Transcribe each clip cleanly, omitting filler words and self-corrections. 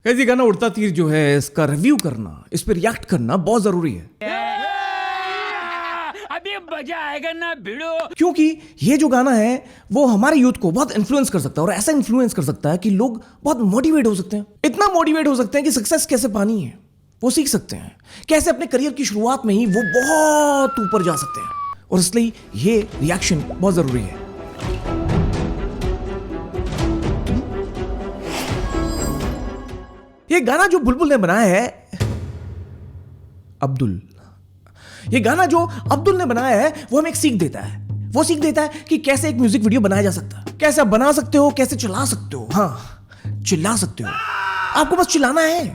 कैसी गाना उड़ता तीर जो है इसका रिव्यू करना, इस पर रिएक्ट करना बहुत जरूरी है। अभी मजा आएगा ना भिड़ो। क्योंकि ये जो गाना है वो हमारे यूथ को बहुत इन्फ्लुएंस कर सकता है और ऐसा इन्फ्लुएंस कर सकता है कि लोग बहुत मोटिवेट हो सकते हैं। इतना मोटिवेट हो सकते हैं कि सक्सेस कैसे पानी है वो सीख सकते हैं, कैसे अपने करियर की शुरुआत में ही वो बहुत ऊपर जा सकते हैं। और इसलिए ये रिएक्शन बहुत जरूरी है। ये गाना जो बुलबुल ने बनाया है अब्दुल, ये गाना जो अब्दुल ने बनाया है वो हमें एक सीख देता है। वो सीख देता है कि कैसे एक म्यूजिक वीडियो बनाया जा सकता है, कैसे आप बना सकते हो, कैसे चला सकते हो। हाँ, चिल्ला सकते हो। आपको बस चिल्लाना है।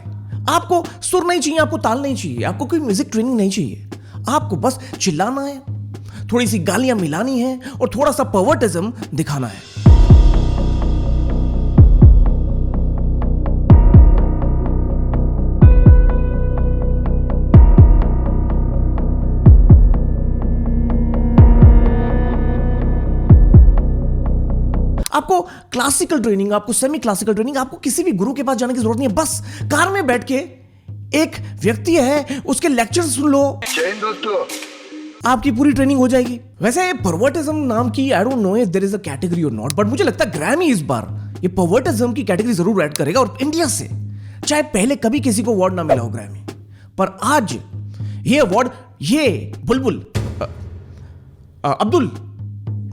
आपको सुर नहीं चाहिए, आपको ताल नहीं चाहिए, आपको कोई म्यूजिक ट्रेनिंग नहीं चाहिए। आपको बस चिल्लाना है, थोड़ी सी गालियां मिलानी है और थोड़ा सा पर्वर्टिज्म दिखाना है। आपको क्लासिकल ट्रेनिंग, आपको सेमी क्लासिकल ट्रेनिंग, आपको किसी भी गुरु के पास जाने की जरूरत नहीं है। बस कार में बैठ के एक व्यक्ति है उसके लेक्चर सुन लो, दोस्तों आपकी पूरी ट्रेनिंग हो जाएगी। वैसे पर्वर्टिज्म नाम की I don't know if there is a category और नॉट, बट मुझे लगता है ग्रैमी इस बार ये पर्वर्टिज्म की कैटेगरी जरूर ऐड करेगा और इंडिया से, चाहे पहले कभी किसी को अवार्ड ना मिला हो ग्रैमी, पर आज ये अवार्ड ये बुलबुल अब्दुल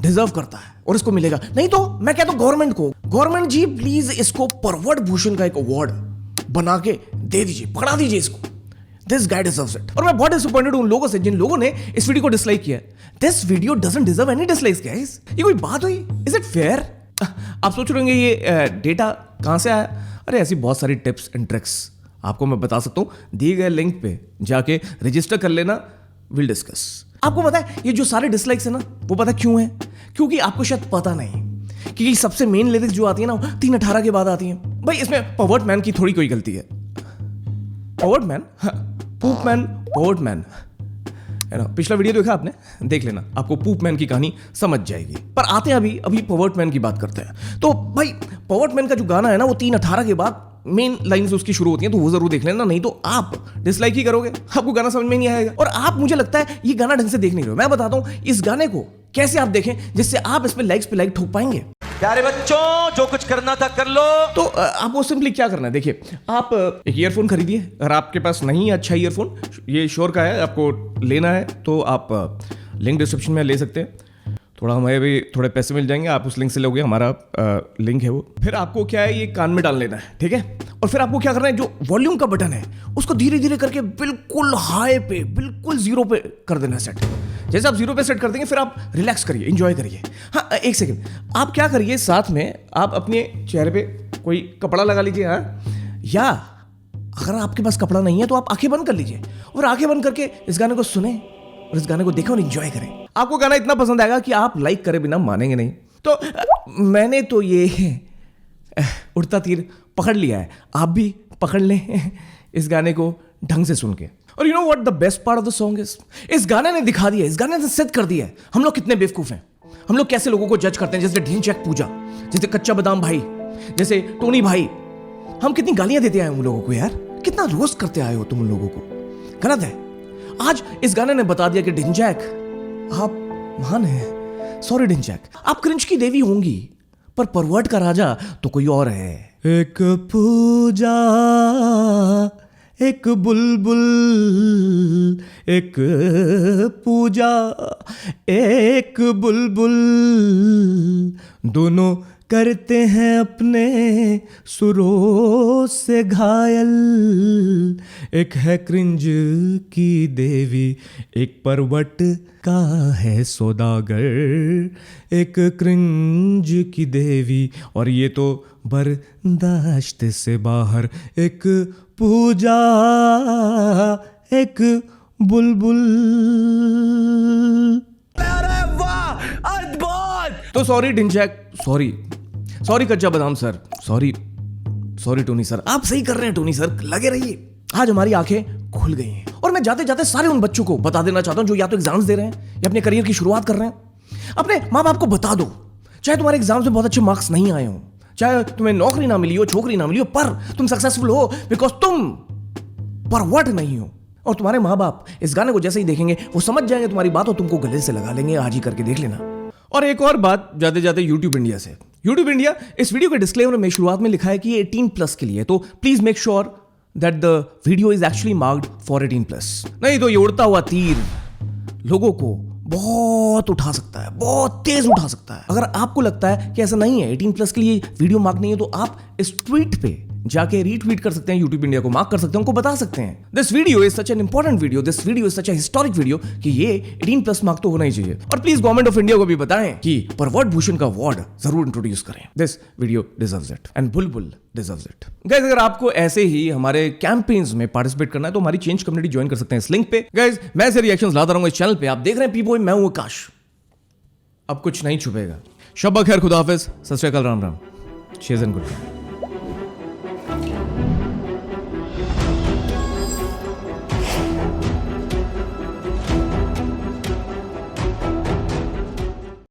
डिजर्व करता है और इसको मिलेगा। नहीं तो मैं कहता हूं गवर्नमेंट को, गवर्नमेंट जी प्लीज इसको पर्वत भूषण का एक अवार्ड बना के दे दीजिए, पकड़ा दीजिए इसको। This guy deserves it. और मैं बहुत डिसअपॉइंटेड हूं उन लोगों से जिन लोगों ने इस वीडियो को डिसलाइक किया। This video doesn't deserve any dislikes guys. ये कोई बात हुई? Is it fair? आप सोच रहे होंगे ये डेटा कहां से आया? अरे ऐसी बहुत सारी टिप्स एंड ट्रिक्स आपको मैं बता सकता हूं। दिए गए लिंक पे जाके रजिस्टर कर लेना, विल डिस्कस। आपको पता है ये जो सारे डिसलाइक्स है ना, वो पता क्यों है? क्योंकि आपको शायद पता नहीं कि सबसे मेन लिरिक्स जो आती है ना 3:18 के बाद आती है। भाई इसमें पर्वर्ट मैन की थोड़ी कोई गलती है। पर्वर्ट मैन, पूप मैन, पर्वर्ट मैन है ना। पिछला वीडियो देखा आपने? देख लेना, आपको पूप मैन की कहानी समझ जाएगी। पर आते हैं अभी पर्वर्ट मैन की बात करते हैं। तो भाई पर्वर्ट मैन का जो गाना है ना वो 3:18 के बाद मेन लाइंस उसकी शुरू होती हैं, तो वो जरूर देख लेना, नहीं तो आप डिसलाइक ही करोगे, आपको गाना समझ में नहीं आएगा। और आप, मुझे लगता है ये गाना ढंग से देख नहीं रहे हो। मैं बताता हूं इस गाने को कैसे आप देखें जिससे आप इस पे लाइक्स पे लाइक ठोक पाएंगे। प्यारे बच्चों, जो कुछ करना था कर लो। तो आपको सिंपली क्या करना है, देखिए आप एक ईयरफोन खरीदिए। अगर आपके पास नहीं है अच्छा ईयरफोन, ये श्योर का है, आपको लेना है तो आप लिंक डिस्क्रिप्शन में ले सकते हैं। थोड़ा हमें भी थोड़े पैसे मिल जाएंगे, आप उस लिंक से लोगे, हमारा लिंक है वो। फिर आपको क्या है, ये कान में डाल लेना है, ठीक है। और फिर आपको क्या करना है, जो वॉल्यूम का बटन है उसको धीरे धीरे करके बिल्कुल हाई पे, बिल्कुल जीरो पे कर देना है सेट। जैसे आप जीरो पे सेट कर देंगे फिर आप रिलैक्स करिए, एंजॉय करिए। हाँ एक सेकेंड, आप क्या करिए, साथ में आप अपने चेहरे पे कोई कपड़ा लगा लीजिए। हाँ, या अगर आपके पास कपड़ा नहीं है तो आप आंखें बंद कर लीजिए और आंखें बंद करके इस गाने को सुने और इस गाने को देखें और एंजॉय करें। आपको गाना इतना पसंद आएगा कि आप लाइक करे बिना मानेंगे नहीं। तो मैंने तो ये उड़ता तीर पकड़ लिया है, आप भी पकड़ लें इस गाने को ढंग से सुन के। और you know what the best part of the song is, इस गाने ने दिखा दिया, इस गाने ने सिद्ध कर दिया है हम लोग कितने बेवकूफ हैं। हम लोग कैसे लोगों को जज करते हैं, जैसे ढिंचैक पूजा, जैसे कच्चा बादाम भाई, जैसे टोनी भाई। हम कितनी गालियां देते आए उन लोगों को यार, कितना रोस्ट करते आए हो तुम उन लोगों को। गलत है। आज इस गाने ने बता दिया कि ढिंचैक आप महान हैं। सॉरी ढिंचैक, आप क्रिंज की देवी होंगी पर परवर्ट का राजा तो कोई और है। एक पूजा, एक बुलबुल, एक पूजा, एक बुलबुल, दोनों करते हैं अपने सुरों से घायल। एक है क्रिंज की देवी, एक परवट का है सौदागर। एक क्रिंज की देवी और ये तो बर्दाश्त से बाहर। एक पूजा, एक बुलबुल। अरे वाह, अद्भुत। तो सॉरी ढिंचैक, सॉरी कच्चा बादाम सर, सॉरी टोनी सर। आप सही कर रहे हैं टोनी सर, लगे रहिए। आज हमारी आंखें खुल गई हैं और मैं जाते जाते सारे उन बच्चों को बता देना चाहता हूं जो या तो एग्जाम्स दे रहे हैं या अपने करियर की शुरुआत कर रहे हैं। अपने माँ बाप को बता दो, चाहे तुम्हारे एग्जाम्स में बहुत अच्छे मार्क्स नहीं आए हों, चाहे तुम्हें नौकरी ना मिली हो, छोकरी ना मिली हो, पर तुम सक्सेसफुल हो बिकॉज तुम परवर्ट नहीं हो। और तुम्हारे माँ बाप इस गाने को जैसे ही देखेंगे वो समझ जाएंगे तुम्हारी बात और तुमको गले से लगा लेंगे। आज ही करके देख लेना। और एक और बात जाते जाते यूट्यूब इंडिया से। यूट्यूब इंडिया इस वीडियो के डिस्क्लेमर में शुरुआत में लिखा है कि ये 18+ के लिए, तो please make sure that the video is actually marked for 18+। नहीं तो ये उड़ता हुआ तीर लोगों को बहुत उठा सकता है, बहुत तेज उठा सकता है। अगर आपको लगता है कि ऐसा नहीं है, 18+ के लिए वीडियो मार्क नहीं है, तो आप इस ट्वीट पे जाके रीट्वीट कर सकते हैं, यूट्यूब इंडिया को मार्क कर सकते हैं, उनको बता सकते हैं this video is such an important video, this video is such A historic video कि ये 18+ मार्क तो होना ही चाहिए। और प्लीज गवर्नमेंट ऑफ इंडिया को भी बताएं कि परवर्ट भूषण का अवार्ड जरूर इंट्रोड्यूस करें। This video deserves it and Bulbul deserves it. Guys अगर आपको ऐसे ही हमारे कैंपेन्स में पार्टिसिपेट करना है तो हमारी चेंज कम्युनिटी ज्वाइन कर सकते हैं इस लिंक पे। गाइस मैं ऐसे रिएक्शंस लाता रहूंगा इस चैनल पे। आप देख रहे हैं पीबॉय, मैं हूं आकाश। अब कुछ नहीं छुपेगा। शब्बा खैर, खुदा हाफिज, सत श्री अकाल, राम राम, शेज़ एंड गुड।